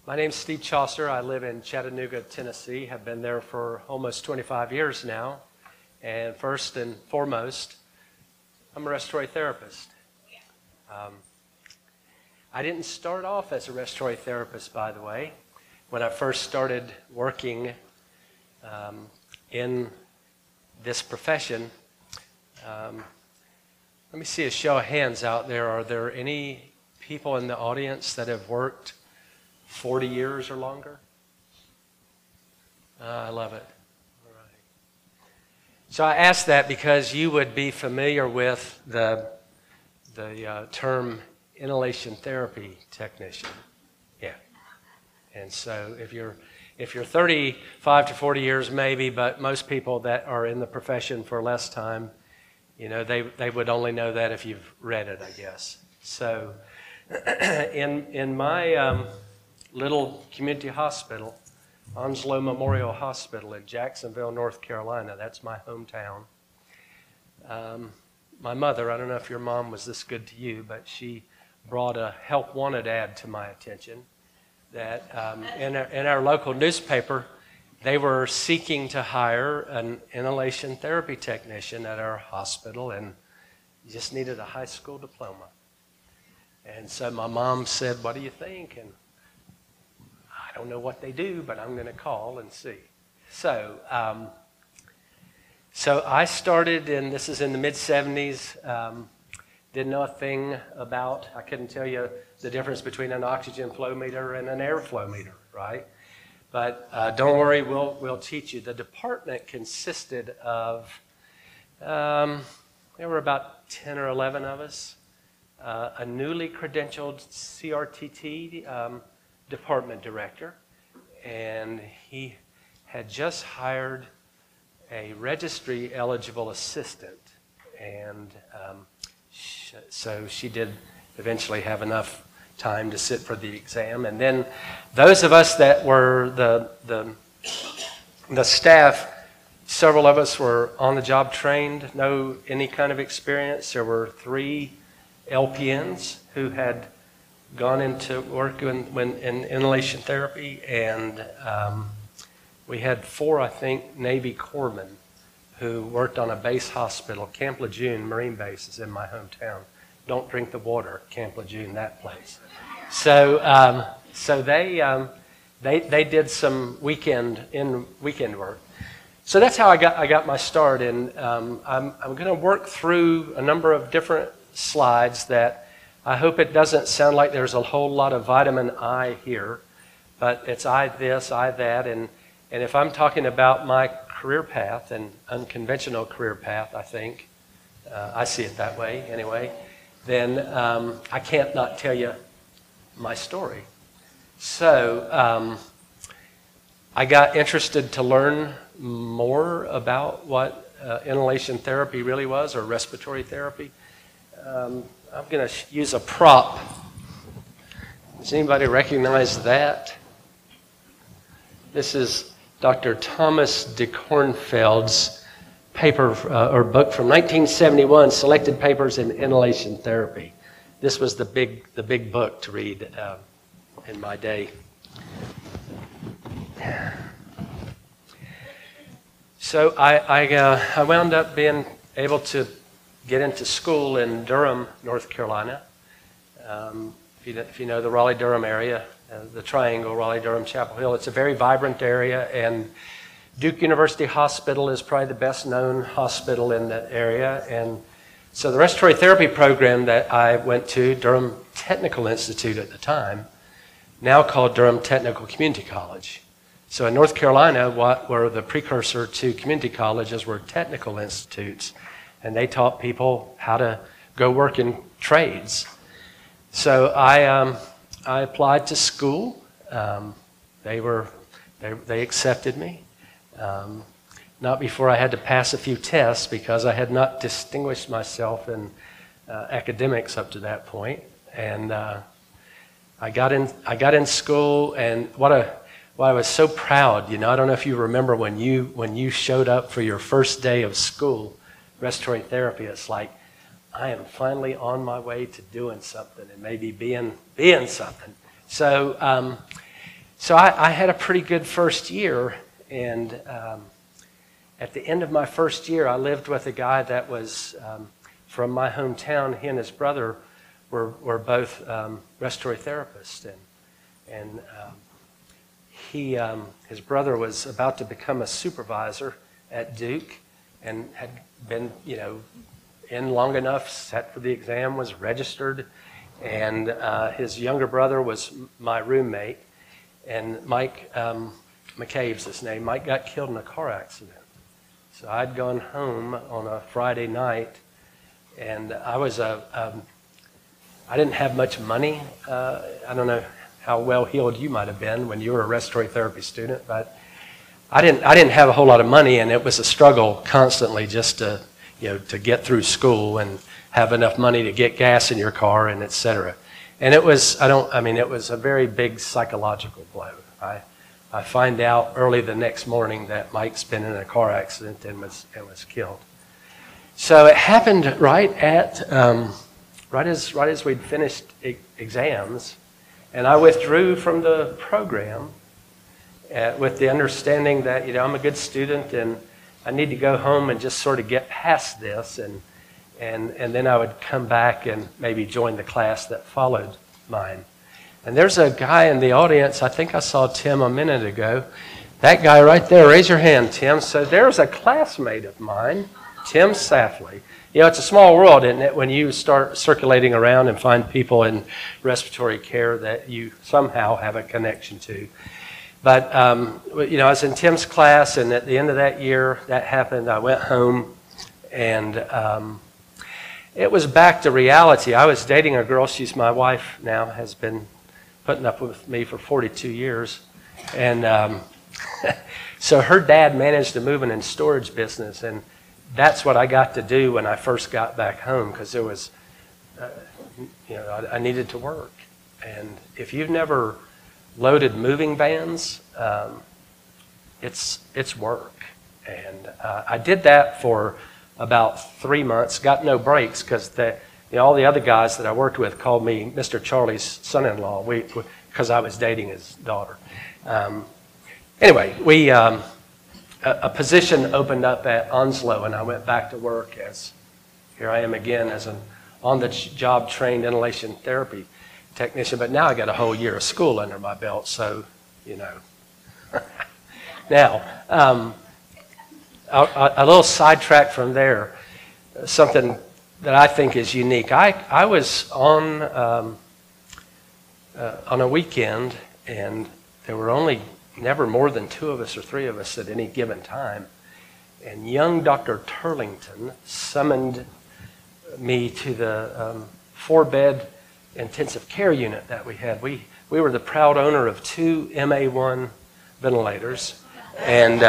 My name's Steve Chaucer. I live in Chattanooga, Tennessee. Have been there for almost 25 years now. And first and foremost, I'm a respiratory therapist. I didn't start off as a respiratory therapist, by the way. When I first started working in this profession, let me see a show of hands out there. Are there any people in the audience that have worked 40 years or longer? I love it. All right. So I asked that because you would be familiar with the term inhalation therapy technician. Yeah. And so if you're 35 to 40 years maybe, but most people that are in the profession for less time, you know, they would only know that if you've read it, I guess. So in my little community hospital, Onslow Memorial Hospital in Jacksonville, North Carolina. That's my hometown. My mother, I don't know if your mom was this good to you, but she brought a help wanted ad to my attention that in our local newspaper, they were seeking to hire an inhalation therapy technician at our hospital, and you just needed a high school diploma. And so my mom said, "What do you think?" And I don't know what they do, but I'm going to call and see. So I started, and this is in the mid-'70s. Didn't know a thing about, I couldn't tell you the difference between an oxygen flow meter and an airflow meter, right? But don't worry, we'll teach you. The department consisted of, there were about 10 or 11 of us, a newly credentialed CRTT department director, and he had just hired a registry eligible assistant, and so she did eventually have enough time to sit for the exam. And then those of us that were the staff, several of us were on the job trained, no any kind of experience. There were 3 LPNs who had gone into work in inhalation therapy, and we had 4, I think, Navy corpsmen who worked on a base hospital. Camp Lejeune Marine Base is in my hometown. Don't drink the water, Camp Lejeune, that place. So they did some weekend work. So that's how I got my start, and I'm going to work through a number of different slides that I hope it doesn't sound like there's a whole lot of vitamin I here, but it's I this, I that, and if I'm talking about my career path, and unconventional career path, I think, I see it that way anyway, then I can't not tell you my story. So I got interested to learn more about what inhalation therapy really was, or respiratory therapy. I'm going to use a prop. Does anybody recognize that? This is Dr. Thomas de Kornfeld's paper or book from 1971, Selected Papers in Inhalation Therapy. This was the big book to read in my day. So I wound up being able to get into school in Durham, North Carolina. If you know the Raleigh-Durham area, the Triangle, Raleigh-Durham, Chapel Hill, it's a very vibrant area, and Duke University Hospital is probably the best known hospital in that area. And so the respiratory therapy program that I went to, Durham Technical Institute at the time, now called Durham Technical Community College. So in North Carolina, what were the precursor to community colleges were technical institutes, and they taught people how to go work in trades. So I applied to school. They accepted me. Not before I had to pass a few tests, because I had not distinguished myself in academics up to that point. And I got in school, and I was so proud. You know, I don't know if you remember when you showed up for your first day of school, respiratory therapy. It's like, I am finally on my way to doing something and maybe being something. So So I had a pretty good first year, and at the end of my first year, I lived with a guy that was from my hometown. He and his brother were both respiratory therapists, and his brother was about to become a supervisor at Duke, and had been in long enough, sat for the exam, was registered, and his younger brother was my roommate, and Mike McCabe's his name. Mike got killed in a car accident. So I'd gone home on a Friday night, and I didn't have much money. I don't know how well heeled you might have been when you were a respiratory therapy student, but I didn't have a whole lot of money, and it was a struggle constantly just to get through school and have enough money to get gas in your car and et cetera. And it was a very big psychological blow. I find out early the next morning that Mike's been in a car accident and was killed. So it happened right as we'd finished exams, and I withdrew from the program with the understanding that I'm a good student and I need to go home and just sort of get past this, and then I would come back and maybe join the class that followed mine. And there's a guy in the audience, I think I saw Tim a minute ago. That guy right there, raise your hand, Tim. So there's a classmate of mine, Tim Safley. It's a small world, isn't it, when you start circulating around and find people in respiratory care that you somehow have a connection to. But, I was in Tim's class, and at the end of that year, that happened. I went home, and it was back to reality. I was dating a girl. She's my wife now, has been putting up with me for 42 years. And so her dad managed to move in storage business, and that's what I got to do when I first got back home, because there was, I needed to work. And if you've never loaded moving vans, it's work. And I did that for about 3 months, got no breaks, because all the other guys that I worked with called me Mr. Charlie's son-in-law, because I was dating his daughter. Anyway, a position opened up at Onslow, and I went back to work as, here I am again, as an on-the-job trained inhalation therapy technician, but now I got a whole year of school under my belt, so, Now, a little sidetrack from there, something that I think is unique. I was on a weekend, and there were never more than 2 of us or 3 of us at any given time, and young Dr. Turlington summoned me to the 4-bed intensive care unit that we had. We were the proud owner of 2 MA1 ventilators, and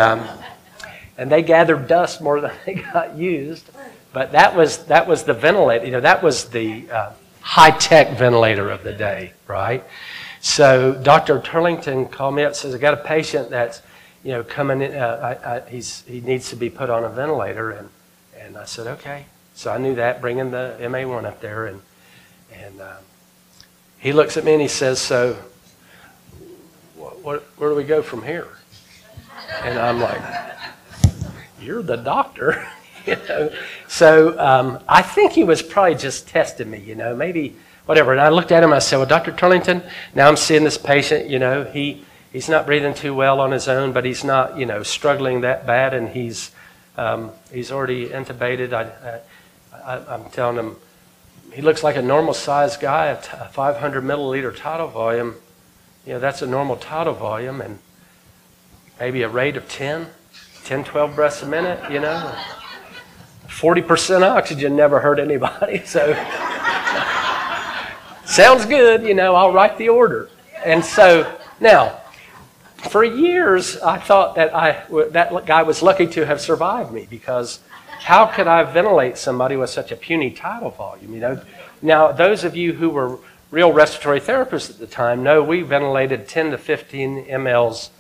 they gathered dust more than they got used. But that was the ventilator. That was the high-tech ventilator of the day, right? So Dr. Turlington called me up and says, I got a patient that's coming in. He needs to be put on a ventilator, and I said okay. So I knew that, bringing the MA1 up there, and he looks at me and he says, so where do we go from here? And I'm like, you're the doctor. So I think he was probably just testing me, maybe whatever. And I looked at him and I said, well, Dr. Turlington, now I'm seeing this patient, he's not breathing too well on his own, but he's not, struggling that bad, and he's already intubated. I'm telling him, he looks like a normal-sized guy, a 500 milliliter tidal volume. That's a normal tidal volume, and maybe a rate of 10, 12 breaths a minute, 40% oxygen never hurt anybody, so sounds good, I'll write the order. And so, now, for years, I thought that guy was lucky to have survived me, because how could I ventilate somebody with such a puny tidal volume, Now, those of you who were real respiratory therapists at the time know we ventilated 10 to 15 mLs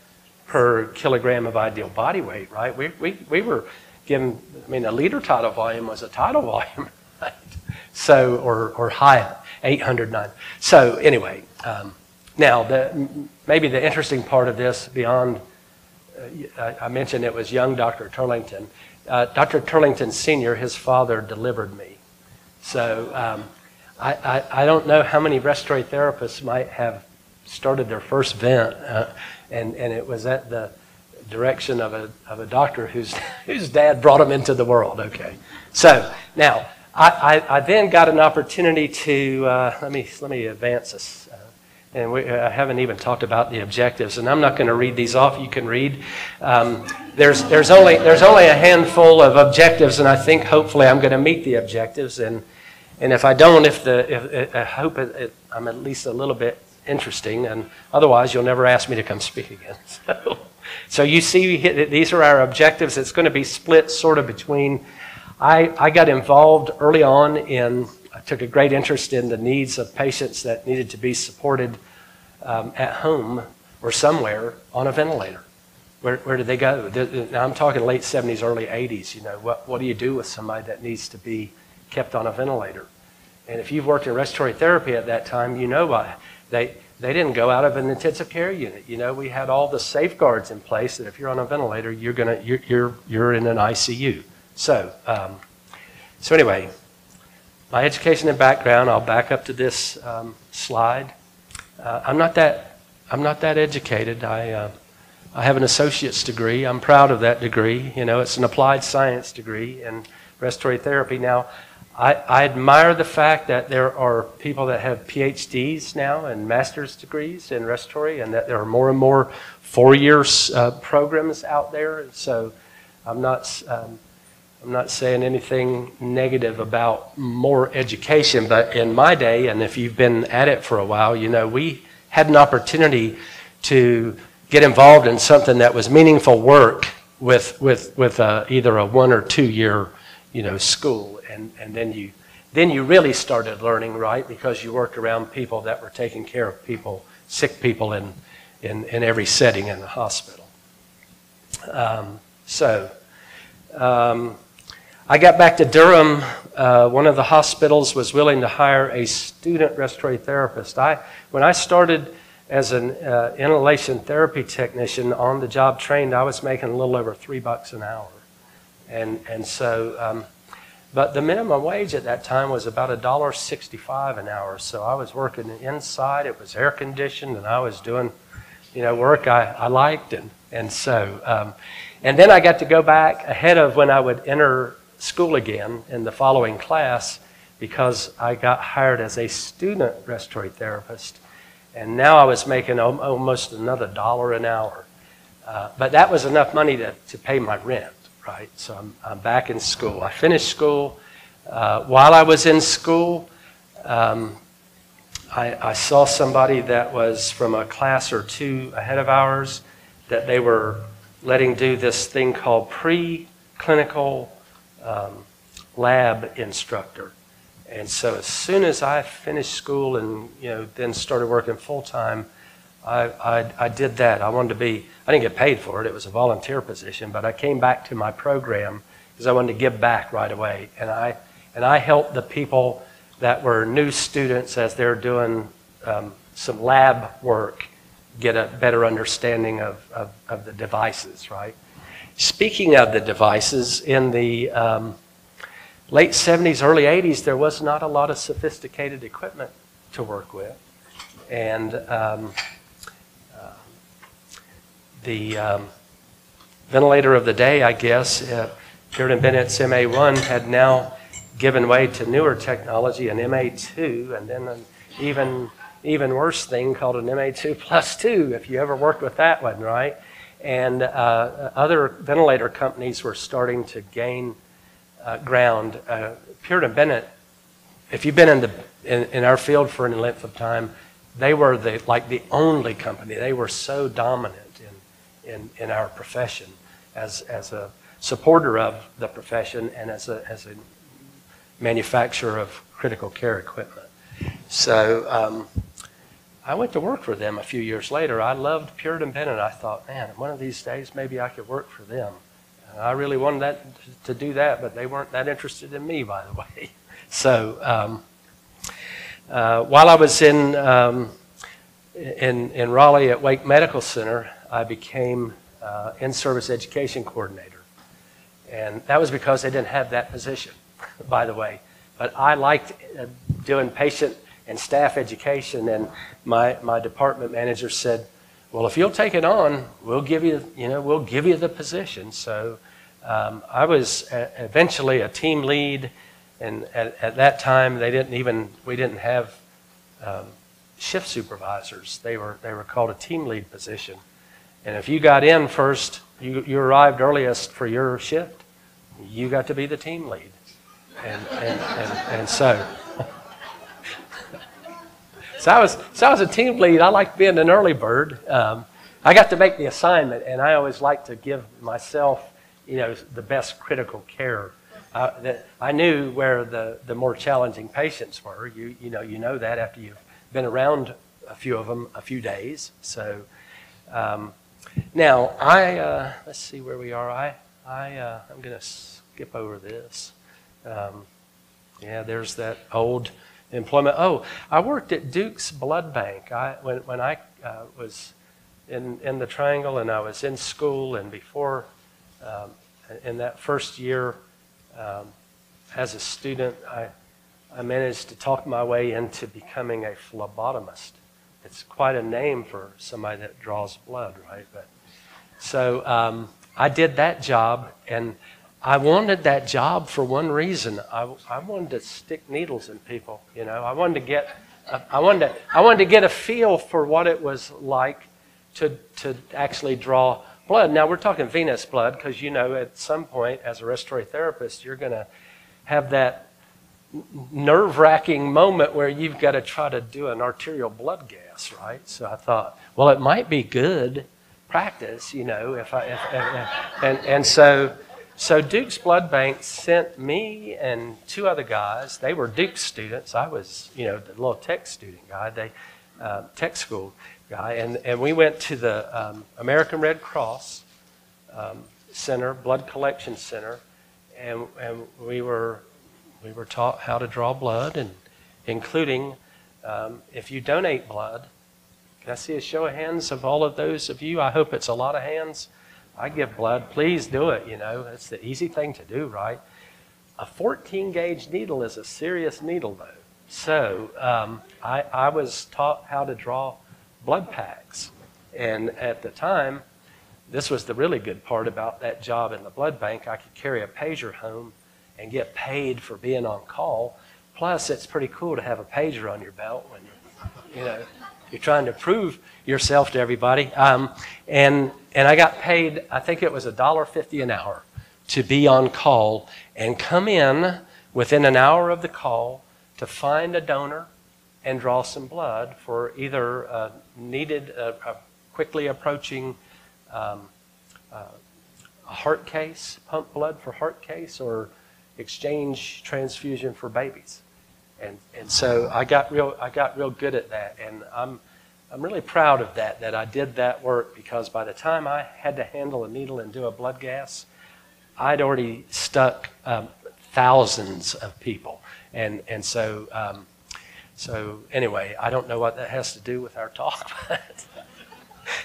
per kilogram of ideal body weight, right? We were given, a liter tidal volume was a tidal volume, right? So, or high 800, 900. So anyway, Now, maybe the interesting part of this, beyond, I mentioned it was young Dr. Turlington. Dr. Turlington Sr., his father delivered me. So I don't know how many respiratory therapists might have started their first vent, and it was at the direction of a doctor whose dad brought him into the world. Okay, so now I then got an opportunity to let me advance this, and I haven't even talked about the objectives, and I'm not going to read these off. You can read. There's only a handful of objectives, and I think hopefully I'm going to meet the objectives, and if I don't, I hope I'm at least a little bit interesting, and otherwise you'll never ask me to come speak again. So you see, these are our objectives. It's going to be split sort of between, I got involved early on I took a great interest in the needs of patients that needed to be supported at home or somewhere on a ventilator. Where did they go? Now I'm talking late 70s, early 80s. You know, what do you do with somebody that needs to be kept on a ventilator? And if you've worked in respiratory therapy at that time, you know why. They didn't go out of an intensive care unit. You know, we had all the safeguards in place that if you're on a ventilator, you're in an ICU. So anyway, my education and background. I'll back up to this slide. I'm not that educated. I have an associate's degree. I'm proud of that degree. You know, it's an applied science degree in respiratory therapy. Now, I admire the fact that there are people that have PhDs now and master's degrees in respiratory, and that there are more and more 4-year programs out there. So I'm not saying anything negative about more education, but in my day, and if you've been at it for a while, you know, we had an opportunity to get involved in something that was meaningful work with either a 1 or 2 year, you know, school. And then you really started learning, right? Because you worked around people that were taking care of people, sick people in every setting in the hospital. I got back to Durham. One of the hospitals was willing to hire a student respiratory therapist. When I started as an inhalation therapy technician, on the job trained, I was making a little over $3 an hour. But the minimum wage at that time was about $1.65 an hour. So I was working inside. It was air conditioned, and I was doing, you know, work I liked. And then I got to go back ahead of when I would enter school again in the following class, because I got hired as a student respiratory therapist. And now I was making almost another $1 an hour. But that was enough money to pay my rent. Right, so I'm back in school. I finished school. While I was in school, I saw somebody that was from a class or two ahead of ours that they were letting do this thing called pre-clinical lab instructor. And so as soon as I finished school and, you know, then started working full time, I did that. I didn't get paid for it. It was a volunteer position, but I came back to my program because I wanted to give back right away. And I helped the people that were new students as they're doing some lab work get a better understanding of the devices, right? Speaking of the devices, in the late 70s, early 80s, there was not a lot of sophisticated equipment to work with. And the ventilator of the day, I guess, Puritan Bennett's MA1 had now given way to newer technology, an MA2, and then an even worse thing called an MA2 plus 2, if you ever worked with that one, right? And other ventilator companies were starting to gain ground. Puritan Bennett, if you've been in our field for any length of time, they were the only company. They were so dominant in our profession as a supporter of the profession and as a manufacturer of critical care equipment. So I went to work for them a few years later. I loved Puritan Bennett. I thought, man, one of these days maybe I could work for them. And I really wanted to do that, but they weren't that interested in me, by the way. So while I was in in Raleigh at Wake Medical Center, I became in-service education coordinator. And that was because they didn't have that position, by the way. But I liked doing patient and staff education, and my department manager said, well, if you'll take it on, we'll give you the position. So I was eventually a team lead, and at that time we didn't have shift supervisors. They were called a team lead position. And if you got in first, you arrived earliest for your shift, you got to be the team lead. And so I was a team lead. I liked being an early bird. I got to make the assignment, and I always liked to give myself, the best critical care. That I knew where the more challenging patients were. You know that after you've been around a few of them a few days. So now let's see where we are. I'm going to skip over this. There's that old employment. Oh, I worked at Duke's Blood Bank. When I was in the Triangle, and I was in school, and before in that first year as a student, I managed to talk my way into becoming a phlebotomist. It's quite a name for somebody that draws blood, right? So I did that job, and I wanted that job for one reason. I wanted to stick needles in people. I wanted to get a feel for what it was like to actually draw blood. Now we're talking venous blood, because at some point as a respiratory therapist, you're going to have that nerve-wracking moment where you've got to try to do an arterial blood gas, right? So I thought, well, it might be good practice, So Duke's Blood Bank sent me and two other guys. They were Duke's students. I was, the little tech student guy, tech school guy, and we went to the American Red Cross Center, Blood Collection Center, and we were taught how to draw blood, and including if you donate blood. Can I see a show of hands of all of those of you? I hope it's a lot of hands. I give blood. Please do it. It's the easy thing to do, right? A 14-gauge needle is a serious needle, though. So I was taught how to draw blood packs. And at the time, this was the really good part about that job in the blood bank. I could carry a pager home and get paid for being on call. Plus, it's pretty cool to have a pager on your belt when you're trying to prove yourself to everybody. And I got paid, I think it was $1.50 an hour to be on call and come in within an hour of the call to find a donor and draw some blood for either a quickly approaching a heart case, pump blood for heart case, or exchange transfusion for babies. And so I got real good at that, and I'm really proud of that I did that work, because by the time I had to handle a needle and do a blood gas, I'd already stuck thousands of people, and so anyway, I don't know what that has to do with our talk, but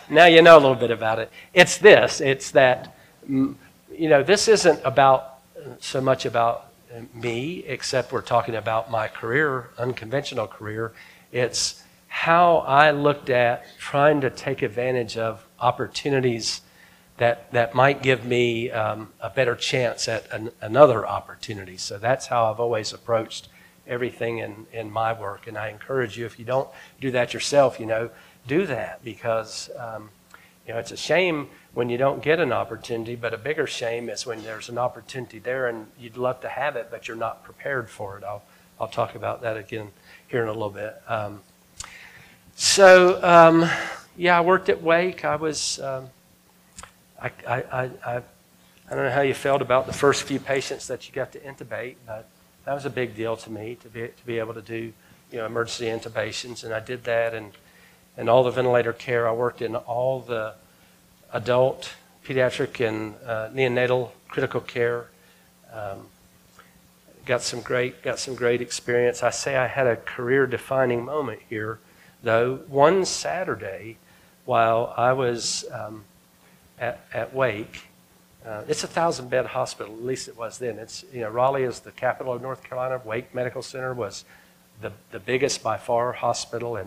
now you know a little bit about it. It's that this isn't about so much about me, except we're talking about my career, unconventional career. It's how I looked at trying to take advantage of opportunities that might give me a better chance at another opportunity. So that's how I've always approached everything in my work. And I encourage you, if you don't do that yourself, do that, because it's a shame when you don't get an opportunity, but a bigger shame is when there's an opportunity there and you'd love to have it, but you're not prepared for it. I'll talk about that again here in a little bit. I worked at Wake. I was, I don't know how you felt about the first few patients that you got to intubate, but that was a big deal to me to be able to do, emergency intubations, and I did that, and all the ventilator care. I worked in all the adult, pediatric, and neonatal critical care. Got some great experience. I say I had a career-defining moment here. though, one Saturday while I was at Wake. It's a 1,000-bed hospital, at least it was then. Raleigh is the capital of North Carolina. Wake Medical Center was the biggest by far hospital,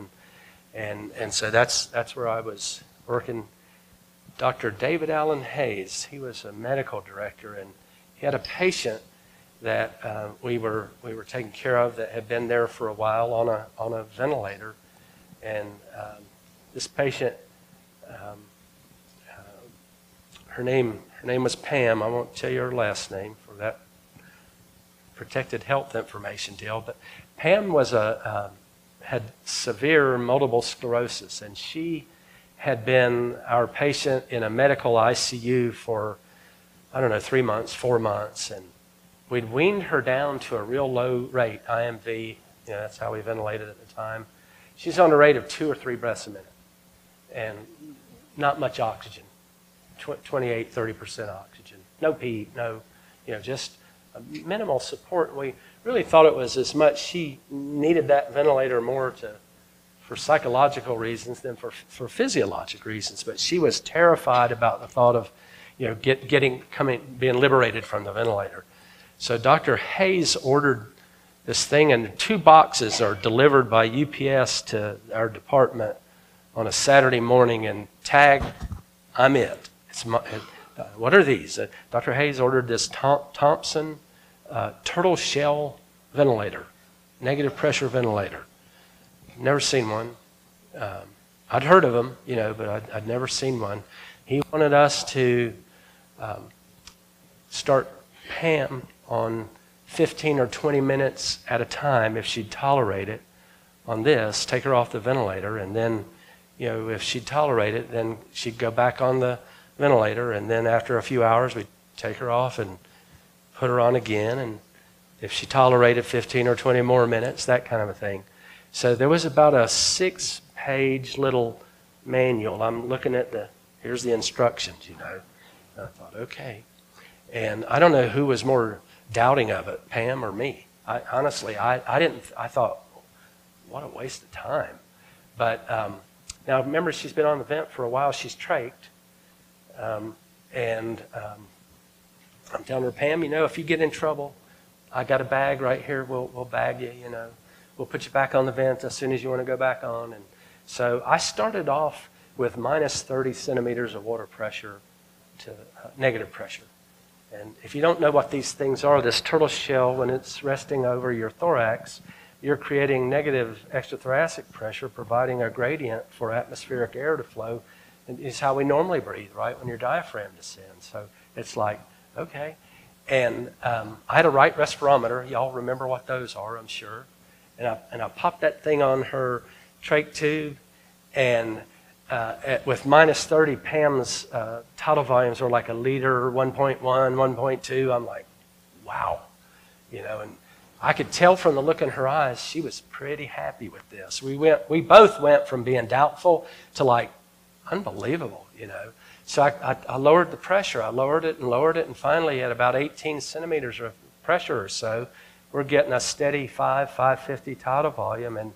and so that's where I was working. Dr. David Allen Hayes, he was a medical director, and he had a patient that we were taking care of that had been there for a while on a ventilator, and this patient, her name was Pam. I won't tell you her last name for that protected health information deal, but Pam had severe multiple sclerosis, and she had been our patient in a medical ICU for, 3 months, 4 months, and we'd weaned her down to a real low rate, IMV, that's how we ventilated at the time. She's on a rate of 2 or 3 breaths a minute, and not much oxygen, 28, 30% oxygen. No PEEP, just minimal support. We really thought it was as much she needed that ventilator more for psychological reasons than for physiologic reasons. But she was terrified about the thought of, being liberated from the ventilator. So Dr. Hayes ordered this thing, and 2 boxes are delivered by UPS to our department on a Saturday morning, and tagged, "I'm it." What are these? Dr. Hayes ordered this Thompson turtle shell ventilator, negative pressure ventilator. Never seen one. I'd heard of them, but I'd never seen one. He wanted us to start Pam on 15 or 20 minutes at a time if she'd tolerate it on this, take her off the ventilator, and then, if she'd tolerate it, then she'd go back on the ventilator, and then after a few hours, we'd take her off and put her on again, and if she tolerated 15 or 20 more minutes, that kind of a thing. So there was about a 6-page little manual. I'm looking at here's the instructions, And I thought, okay. And I don't know who was more doubting of it, Pam or me. I thought, what a waste of time. But now remember, she's been on the vent for a while. She's trached. And I'm telling her, Pam, if you get in trouble, I got a bag right here. We'll bag you, We'll put you back on the vent as soon as you want to go back on. And so I started off with minus 30 centimeters of water pressure to negative pressure. And if you don't know what these things are, this turtle shell, when it's resting over your thorax, you're creating negative extrathoracic pressure, providing a gradient for atmospheric air to flow. And it's how we normally breathe, right, when your diaphragm descends. So it's like, okay. And I had a right respirometer. Y'all remember what those are, I'm sure. And I popped that thing on her trach tube, and with minus 30, Pam's tidal volumes were like a liter, 1.1, 1.2. I'm like, wow. And I could tell from the look in her eyes, she was pretty happy with this. We both went from being doubtful to like, unbelievable, So I lowered the pressure. I lowered it, and finally at about 18 centimeters of pressure or so, we're getting a steady 550 tidal volume,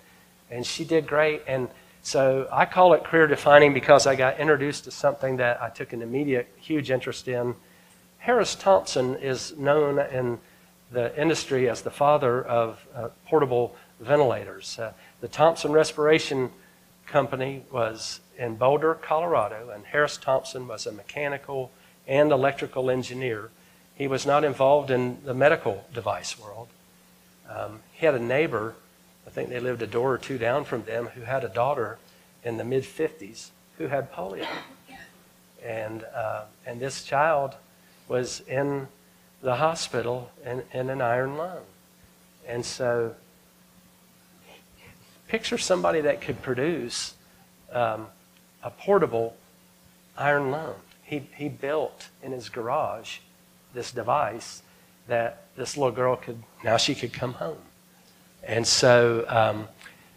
and she did great. And so I call it career defining because I got introduced to something that I took an immediate huge interest in. Harris Thompson is known in the industry as the father of portable ventilators. The Thompson Respiration Company was in Boulder, Colorado, and Harris Thompson was a mechanical and electrical engineer. He was not involved in the medical device world. He had a neighbor, I think they lived a door or two down from them, who had a daughter in the mid-50s who had polio. And this child was in the hospital in an iron lung. And so picture somebody that could produce a portable iron lung. He built in his garage this device that this little girl she could come home. And so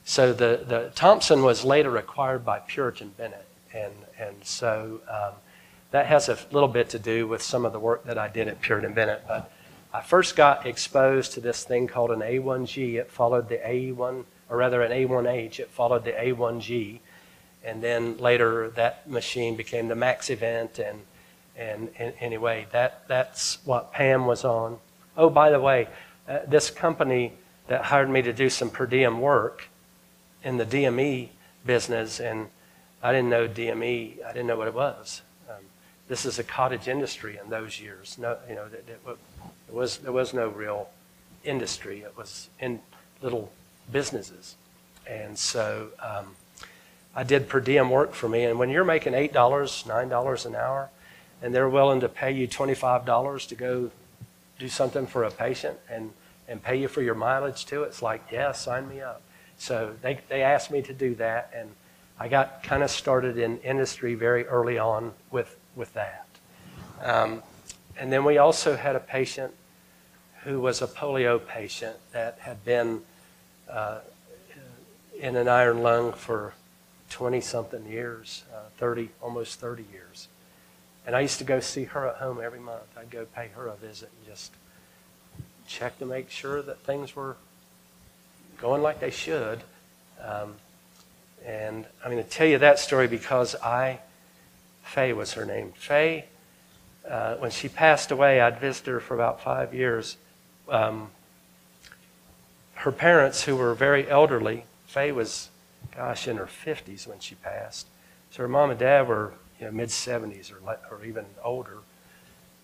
the Thompson was later acquired by Puritan Bennett. And so that has a little bit to do with some of the work that I did at Puritan Bennett. But I first got exposed to this thing called an A1G. It followed the or rather an A1H. It followed the A1G. And then later that machine became the Max Event. And anyway, that's what Pam was on. Oh, by the way, this company that hired me to do some per diem work in the DME business, and I didn't know DME, I didn't know what it was. This is a cottage industry in those years. No, there was no real industry. It was in little businesses. And so I did per diem work for me. And when you're making $8, $9 an hour, and they're willing to pay you $25 to go do something for a patient and pay you for your mileage too, it's like, yeah, sign me up. So they asked me to do that, and I got kind of started in industry very early on with that. And then we also had a patient who was a polio patient that had been in an iron lung for 20-something years, almost 30 years. And I used to go see her at home every month. I'd go pay her a visit and just check to make sure that things were going like they should. And I'm going to tell you that story because Faye was her name. Faye, when she passed away, I'd visited her for about 5 years. Her parents, who were very elderly, Faye was, in her 50s when she passed. So her mom and dad were mid-70s or even older.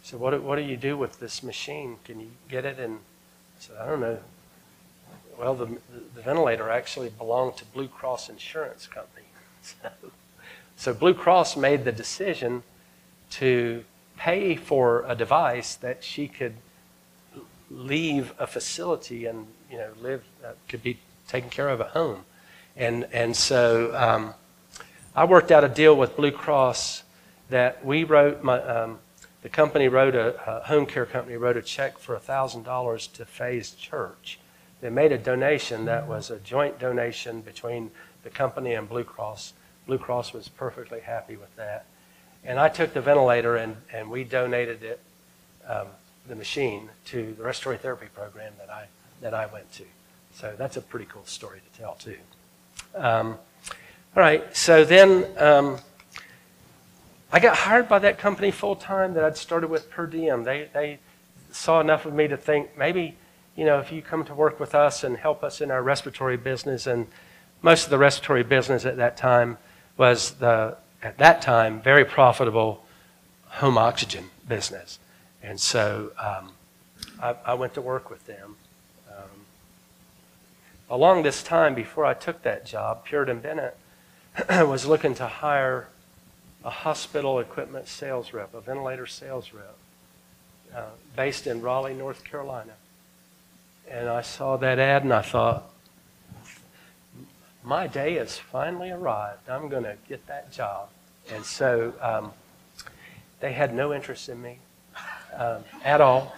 So what do you do with this machine? Can you get it? And I said, I don't know. Well, the ventilator actually belonged to Blue Cross Insurance Company. So Blue Cross made the decision to pay for a device that she could leave a facility and live, could be taken care of at home. And so I worked out a deal with Blue Cross that we wrote, the company wrote, a home care company wrote a check for $1,000 to Faye's church. They made a donation that was a joint donation between the company and Blue Cross. Blue Cross was perfectly happy with that. And I took the ventilator and we donated it, the machine, to the respiratory therapy program that I went to. So that's a pretty cool story to tell too. All right, so then I got hired by that company full time that I'd started with per diem. They saw enough of me to think maybe, if you come to work with us and help us in our respiratory business, and most of the respiratory business at that time was very profitable home oxygen business. And so I went to work with them. Along this time, before I took that job, Puritan Bennett was looking to hire a hospital equipment sales rep, a ventilator sales rep, based in Raleigh, North Carolina. And I saw that ad and I thought, my day has finally arrived. I'm going to get that job. And so they had no interest in me at all.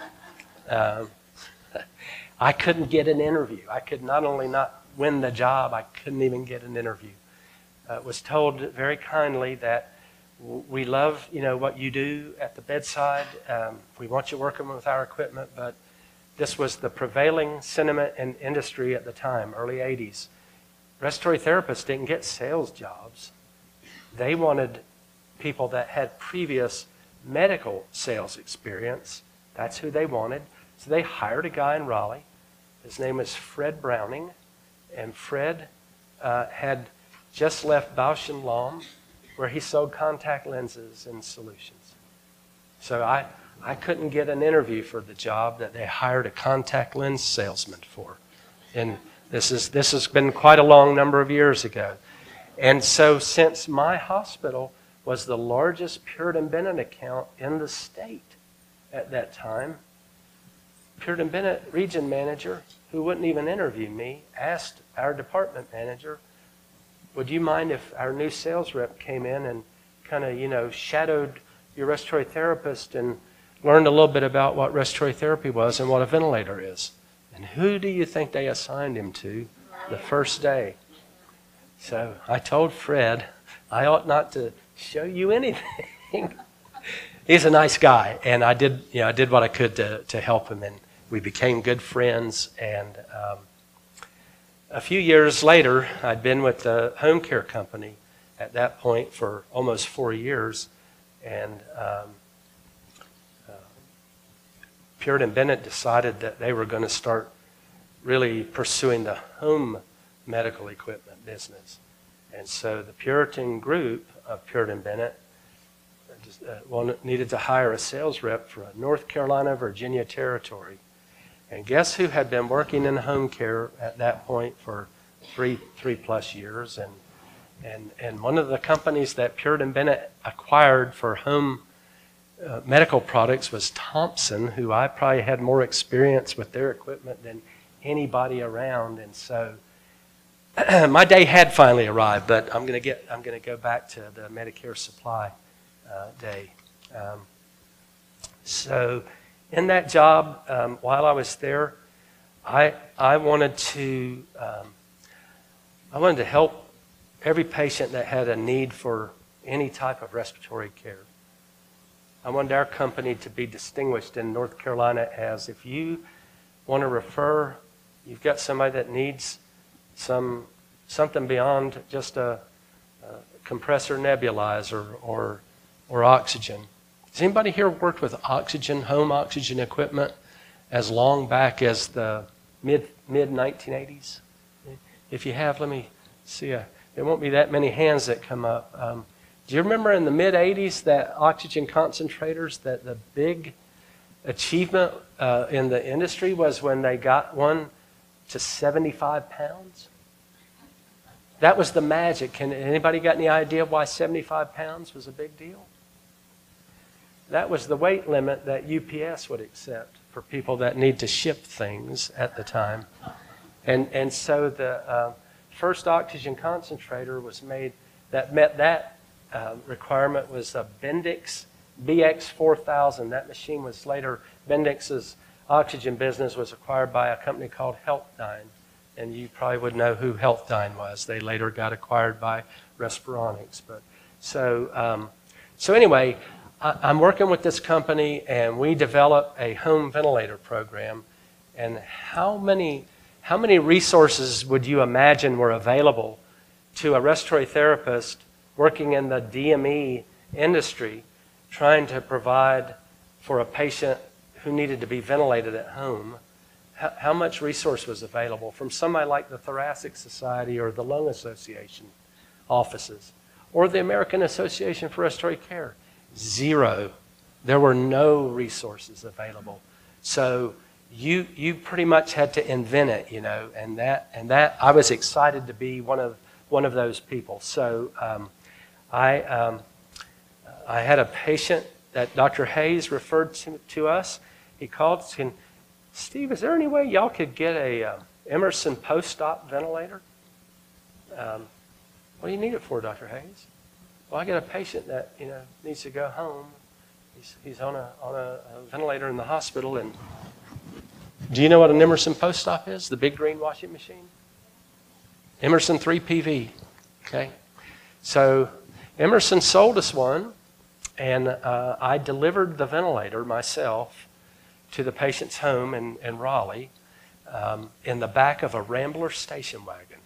I couldn't get an interview. I could not only not win the job, I couldn't even get an interview. Was told very kindly that we love, what you do at the bedside. We want you working with our equipment, but this was the prevailing sentiment in industry at the time, early 80s. Respiratory therapists didn't get sales jobs. They wanted people that had previous medical sales experience. That's who they wanted. So they hired a guy in Raleigh. His name was Fred Browning. And Fred had just left Bausch & Lomb, where he sold contact lenses and solutions. So I couldn't get an interview for the job that they hired a contact lens salesman for. And this has been quite a long number of years ago. And so since my hospital was the largest Puritan Bennett account in the state at that time, Puritan Bennett region manager, who wouldn't even interview me, asked our department manager, would you mind if our new sales rep came in and kind of, shadowed your respiratory therapist and learned a little bit about what respiratory therapy was and what a ventilator is? And who do you think they assigned him to the first day? So I told Fred, I ought not to show you anything. He's a nice guy, and I did what I could to help him, and we became good friends. And a few years later, I'd been with the home care company at that point for almost 4 years, and Puritan Bennett decided that they were going to start really pursuing the home medical equipment business. And so the Puritan group of Puritan Bennett needed to hire a sales rep for a North Carolina, Virginia territory. And guess who had been working in home care at that point for three plus years? And one of the companies that Puritan Bennett acquired for home medical products was Thompson, who I probably had more experience with their equipment than anybody around. And so my day had finally arrived, but I'm going to go back to the Medicare supply day. So in that job, while I was there, I wanted to help every patient that had a need for any type of respiratory care. I wanted our company to be distinguished in North Carolina as, if you want to refer, you've got somebody that needs something beyond just a compressor nebulizer or oxygen. Has anybody here worked with home oxygen equipment as long back as the mid 1980s? If you have, let me see. There won't be that many hands that come up. Do you remember in the mid 80s that oxygen concentrators, that the big achievement in the industry was when they got one to 75 pounds? That was the magic. Anybody got any idea why 75 pounds was a big deal? That was the weight limit that UPS would accept for people that need to ship things at the time. And so the first oxygen concentrator was made that met that requirement was a Bendix BX4000. That machine was later, Bendix's oxygen business was acquired by a company called Healthdyne. And you probably would know who Healthdyne was. They later got acquired by Respironics. But so anyway, I'm working with this company, and we develop a home ventilator program. And how many resources would you imagine were available to a respiratory therapist working in the DME industry, trying to provide for a patient who needed to be ventilated at home? How much resource was available from somebody like the Thoracic Society or the Lung Association offices or the American Association for Respiratory Care? Zero. There were no resources available. So you pretty much had to invent it, and that I was excited to be one of those people. So I had a patient that Dr. Hayes referred to us. He called and, Steve, is there any way y'all could get a Emerson post-op ventilator? What do you need it for, Dr. Hayes? Well, I got a patient that needs to go home. He's on a ventilator in the hospital. And do you know what an Emerson post-op is? The big green washing machine? Emerson 3PV. Okay, so Emerson sold us one, and I delivered the ventilator myself to the patient's home in Raleigh in the back of a Rambler station wagon.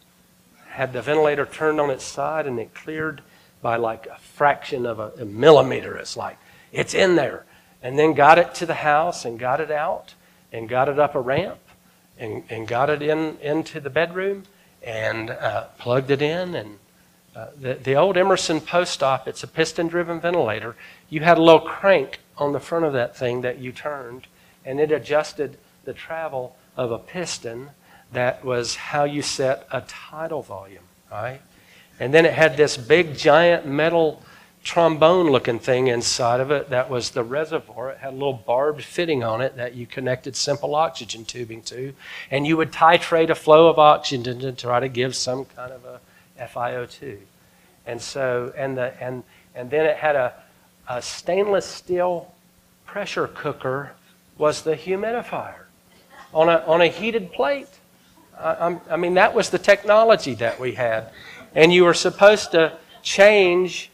Had the ventilator turned on its side, and it cleared by like a fraction of a millimeter. It's like, it's in there. And then got it to the house and got it out and got it up a ramp and got it into the bedroom and plugged it in. And the old Emerson post-op, it's a piston-driven ventilator. You had a little crank on the front of that thing that you turned, and it adjusted the travel of a piston. That was how you set a tidal volume, right? And then it had this big, giant metal trombone-looking thing inside of it that was the reservoir. It had a little barbed fitting on it that you connected simple oxygen tubing to, and you would titrate a flow of oxygen to try to give some kind of a FiO2. And so, and then it had a stainless steel pressure cooker was the humidifier on a heated plate. I mean, that was the technology that we had. And you were supposed to change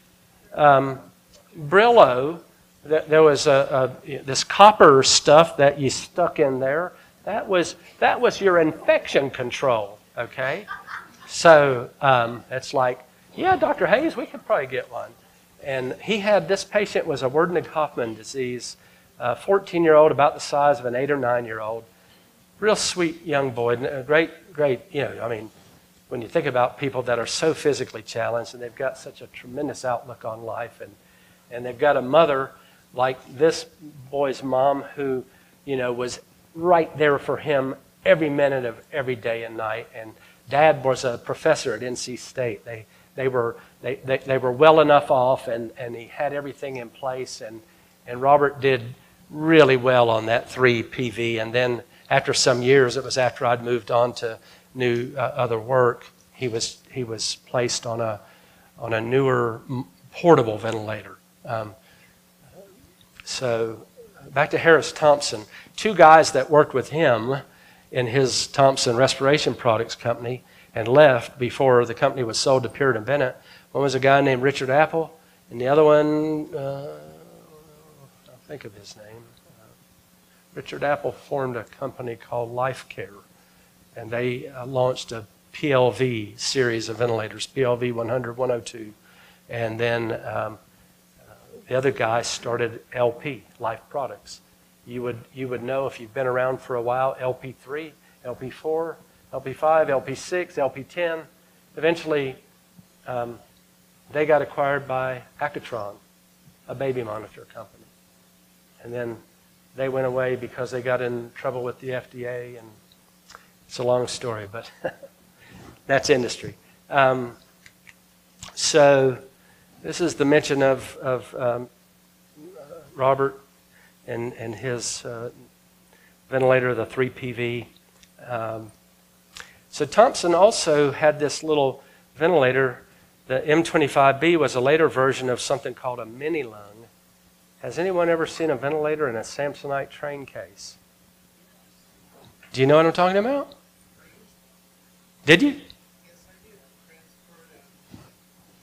Brillo. There was this copper stuff that you stuck in there. That was your infection control. Okay? So it's like, yeah, Dr. Hayes, we could probably get one. And this patient was a Wernicke-Hoffmann disease, a 14-year-old about the size of an 8 or 9-year-old. Real sweet young boy, great, when you think about people that are so physically challenged and they've got such a tremendous outlook on life, and they've got a mother like this boy's mom who, was right there for him every minute of every day and night. And Dad was a professor at NC State. They were well enough off, and he had everything in place. And Robert did really well on that 3 PV. And then after some years, it was after I'd moved on to new other work, he was placed on a newer portable ventilator. So back to Harris Thompson. 2 guys that worked with him in his Thompson Respiration Products Company and left before the company was sold to Puritan Bennett. One was a guy named Richard Apple, and the other one, I'll think of his name. Richard Apple formed a company called Life Care, and they launched a PLV series of ventilators, PLV 100, 102. And then the other guy started LP, Life Products. You would know if you've been around for a while, LP3, LP4, LP5, LP6, LP10. Eventually, they got acquired by Accutron, a baby monitor company. And then they went away because they got in trouble with the FDA, and it's a long story, but that's industry. So this is the mention of Robert and his ventilator, the 3 PV. So Thompson also had this little ventilator. The M25B was a later version of something called a mini lung. Has anyone ever seen a ventilator in a Samsonite train case? Do you know what I'm talking about? Did you? Yes, I did. I transferred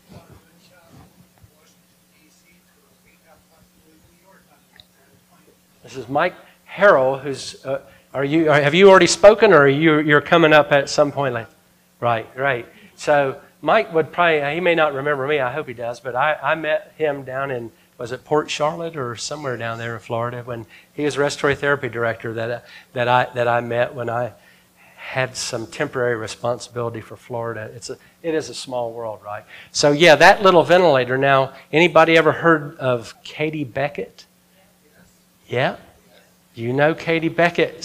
a shop from Washington, D.C. to a rehab hospital in New York on about that. This is Mike Harrell, who's, have you already spoken, or you're coming up at some point later? Right. So Mike would probably, he may not remember me, I hope he does, but I met him down in, was it Port Charlotte or somewhere down there in Florida, when he was respiratory therapy director that I met when I had some temporary responsibility for Florida. It is a small world, right? So yeah, that little ventilator. Now, anybody ever heard of Katie Beckett? Yeah? You know Katie Beckett.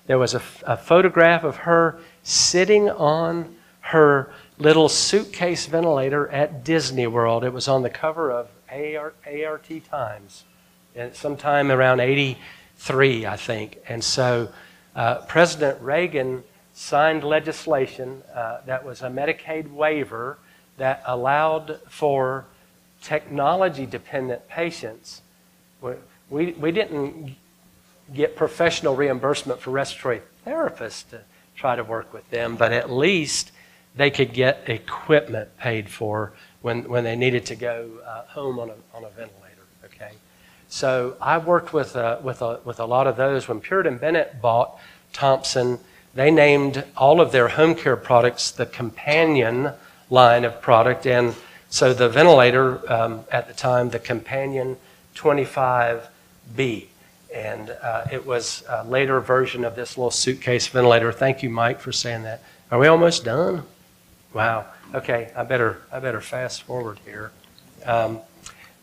There was a photograph of her sitting on her little suitcase ventilator at Disney World. It was on the cover of ART Times, and sometime around 83, I think. And so President Reagan signed legislation that was a Medicaid waiver that allowed for technology-dependent patients. We didn't get professional reimbursement for respiratory therapists to try to work with them, but at least they could get equipment paid for when they needed to go home on a ventilator. Okay, so I worked with a lot of those. When Puritan Bennett bought Thompson, they named all of their home care products the Companion line of product, and so the ventilator at the time, the Companion 25B, and it was a later version of this little suitcase ventilator. Thank you, Mike, for saying that. Are we almost done? Wow. Okay, I better fast forward here.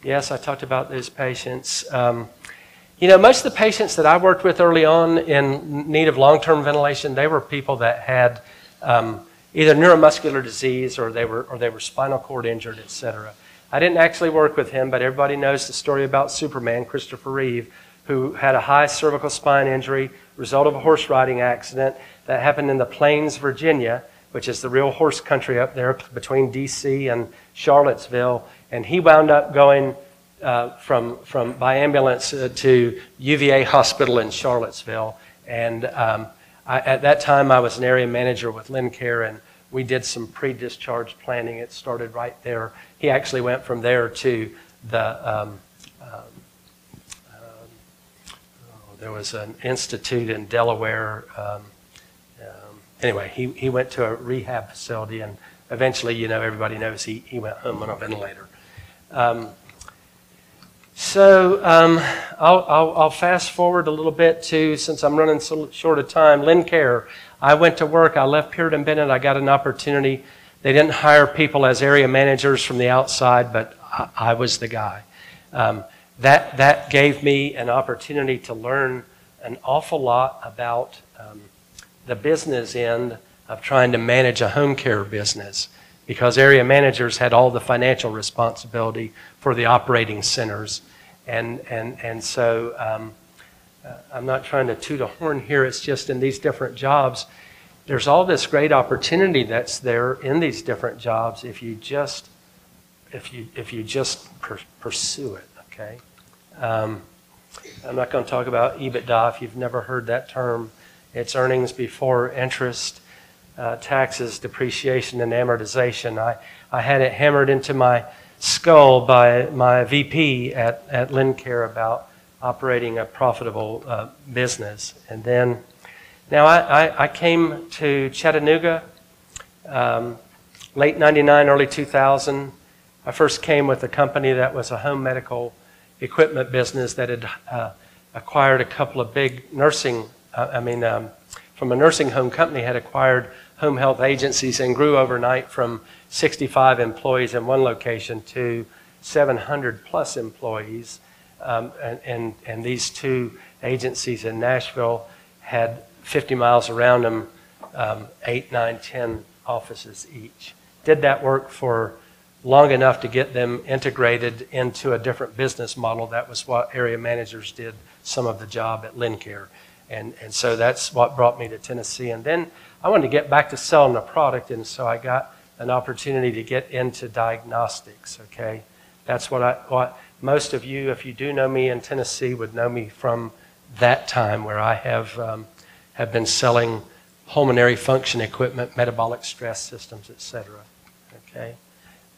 Yes, I talked about those patients. Most of the patients that I worked with early on in need of long-term ventilation, they were people that had either neuromuscular disease or they were spinal cord injured, etc. I didn't actually work with him, but everybody knows the story about Superman, Christopher Reeve, who had a high cervical spine injury, result of a horse riding accident that happened in the Plains, Virginia, which is the real horse country up there between D.C. and Charlottesville. And he wound up going from by ambulance to UVA Hospital in Charlottesville. And at that time, I was an area manager with Lincare, and we did some pre-discharge planning. It started right there. He actually went from there to the, there was an institute in Delaware, anyway, he went to a rehab facility, and eventually, you know, everybody knows he went home on a ventilator. I'll fast forward a little bit to, since I'm running so short of time, Lincare. I went to work. I left Puritan Bennett. I got an opportunity. They didn't hire people as area managers from the outside, but I was the guy. That gave me an opportunity to learn an awful lot about the business end of trying to manage a home care business, because area managers had all the financial responsibility for the operating centers. And so I'm not trying to toot a horn here. It's just in these different jobs, there's all this great opportunity that's there in these different jobs if you just pursue it. Okay. I'm not going to talk about EBITDA if you've never heard that term. It's earnings before interest, taxes, depreciation, and amortization. I had it hammered into my skull by my VP at Lincare about operating a profitable business. And then, now I came to Chattanooga late 99, early 2000. I first came with a company that was a home medical equipment business that had acquired a couple of big nursing, from a nursing home company, had acquired home health agencies and grew overnight from 65 employees in one location to 700 plus employees. And these two agencies in Nashville had 50 miles around them, 8, 9, 10 offices each. Did that work for long enough to get them integrated into a different business model. That was what area managers did some of the job at Lincare. And so that's what brought me to Tennessee. And then I wanted to get back to selling the product, and so I got an opportunity to get into diagnostics, okay? That's what most of you, if you do know me in Tennessee, would know me from that time, where I have been selling pulmonary function equipment, metabolic stress systems, etc. Okay.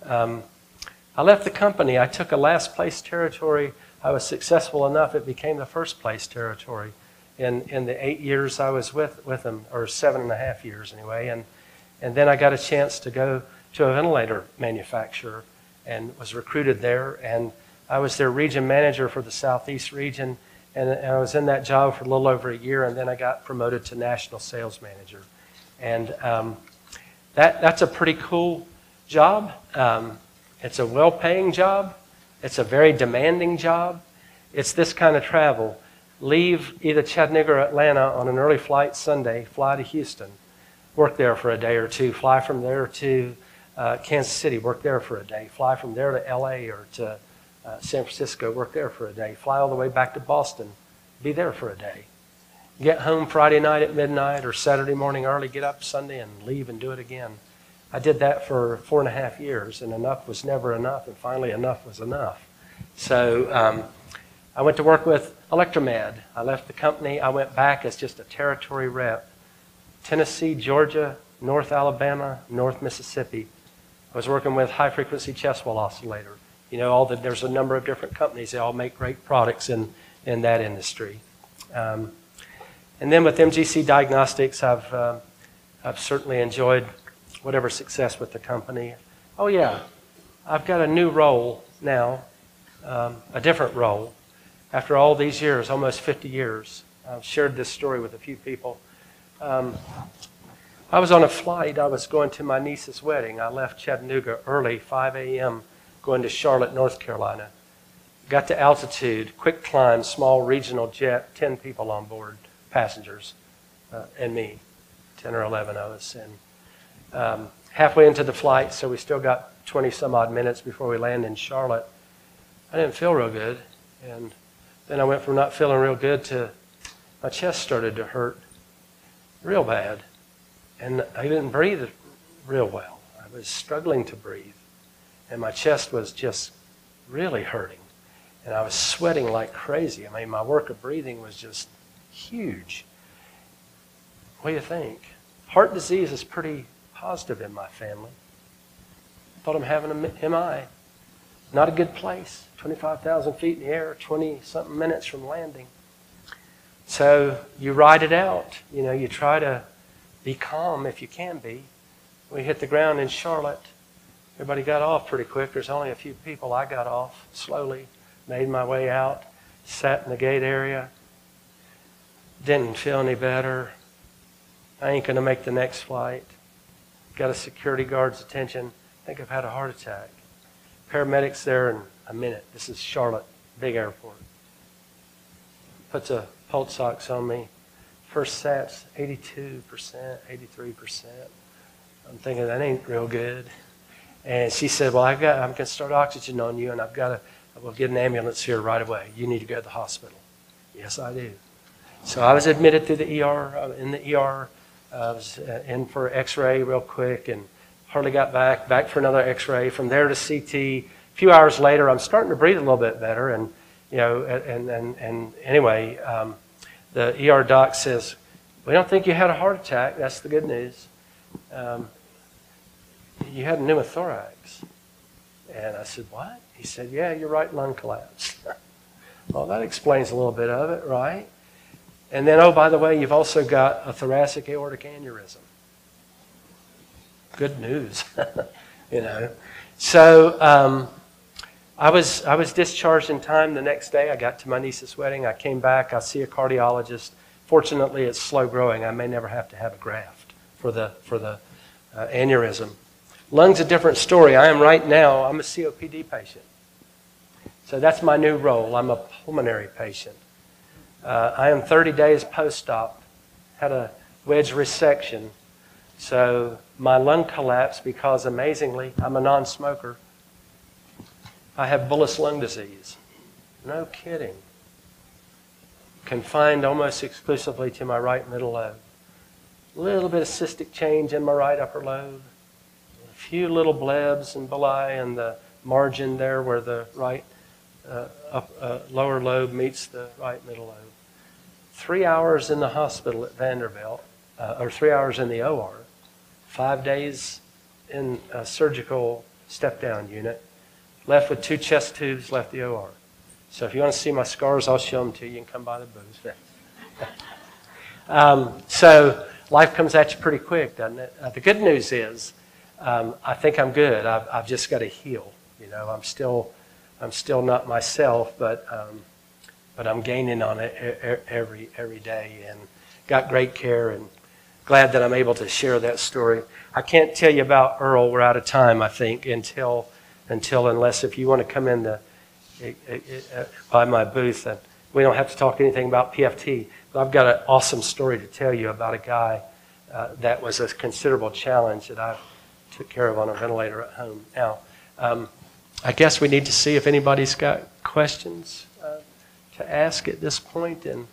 I left the company. I took a last place territory. I was successful enough, it became the first place territory in the 8 years I was with them, or 7.5 years anyway. And then I got a chance to go to a ventilator manufacturer and was recruited there. And I was their region manager for the Southeast region. And I was in that job for a little over a year, and then I got promoted to national sales manager. And that's a pretty cool job. It's a well-paying job. It's a very demanding job. It's this kind of travel. Leave either Chattanooga or Atlanta on an early flight Sunday, fly to Houston, work there for a day or two, fly from there to Kansas City, work there for a day, fly from there to LA or to San Francisco, work there for a day, fly all the way back to Boston, be there for a day. Get home Friday night at midnight or Saturday morning early, get up Sunday and leave and do it again. I did that for 4.5 years, and enough was never enough, and finally enough was enough. So I went to work with Electromed. I left the company. I went back as just a territory rep. Tennessee, Georgia, North Alabama, North Mississippi. I was working with high-frequency chest wall oscillator. You know, there's a number of different companies. They all make great products in that industry. And then with MGC Diagnostics, I've certainly enjoyed whatever success with the company. Oh yeah, I've got a new role now, a different role. After all these years, almost 50 years, I've shared this story with a few people. I was on a flight. I was going to my niece's wedding. I left Chattanooga early, 5 a.m., going to Charlotte, North Carolina. Got to altitude, quick climb, small regional jet, 10 people on board, passengers, and me, 10 or 11 of us. And halfway into the flight, so we still got 20 some odd minutes before we land in Charlotte. I didn't feel real good. And then I went from not feeling real good to my chest started to hurt real bad. And I didn't breathe real well. I was struggling to breathe. And my chest was just really hurting. And I was sweating like crazy. I mean, my work of breathing was just huge. What do you think? Heart disease is pretty positive in my family. I thought I'm having a MI. Not a good place. 25,000 feet in the air, 20-something minutes from landing. So you ride it out. You know, you try to be calm if you can be. We hit the ground in Charlotte. Everybody got off pretty quick. There's only a few people. I got off slowly, made my way out, sat in the gate area. Didn't feel any better. I ain't going to make the next flight. Got a security guard's attention. I think I've had a heart attack. Paramedics there in a minute. This is Charlotte, big airport. Puts a pulse ox on me. First sat's 82%, 83%. I'm thinking that ain't real good. And she said, well, I'm going to start oxygen on you, and I will get an ambulance here right away. You need to go to the hospital. Yes, I do. So I was admitted to the ER, in the ER. I was in for x-ray real quick and hardly got back for another x-ray. From there to CT. A few hours later, I'm starting to breathe a little bit better. And, you know, and anyway, the ER doc says, we don't think you had a heart attack. That's the good news. You had a pneumothorax. And I said, what? He said, yeah, your right lung collapsed. Well, that explains a little bit of it, right? And then, oh, by the way, you've also got a thoracic aortic aneurysm. Good news, you know. So I was discharged in time the next day. I got to my niece's wedding. I came back. I see a cardiologist. Fortunately, it's slow growing. I may never have to have a graft for the aneurysm. Lung's a different story. I'm a COPD patient. So that's my new role. I'm a pulmonary patient. I am 30 days post-op. Had a wedge resection. So my lung collapsed because, amazingly, I'm a non-smoker. I have bullous lung disease. No kidding. Confined almost exclusively to my right middle lobe. A little bit of cystic change in my right upper lobe. A few little blebs and bulli in the margin there where the right lower lobe meets the right middle lobe. 3 hours in the hospital at Vanderbilt, or 3 hours in the OR. 5 days in a surgical step-down unit. Left with 2 chest tubes, left the OR. So if you want to see my scars, I'll show them to you. You can come by the booth. So life comes at you pretty quick, doesn't it? The good news is, I think I'm good. I've just got to heal. You know, I'm still not myself, but I'm gaining on it every day, and got great care, and glad that I'm able to share that story. I can't tell you about Earl. We're out of time, I think, unless if you want to come in by my booth, and we don't have to talk anything about PFT. But I've got an awesome story to tell you about a guy that was a considerable challenge that I took care of on a ventilator at home. Now, I guess we need to see if anybody's got questions to ask at this point, and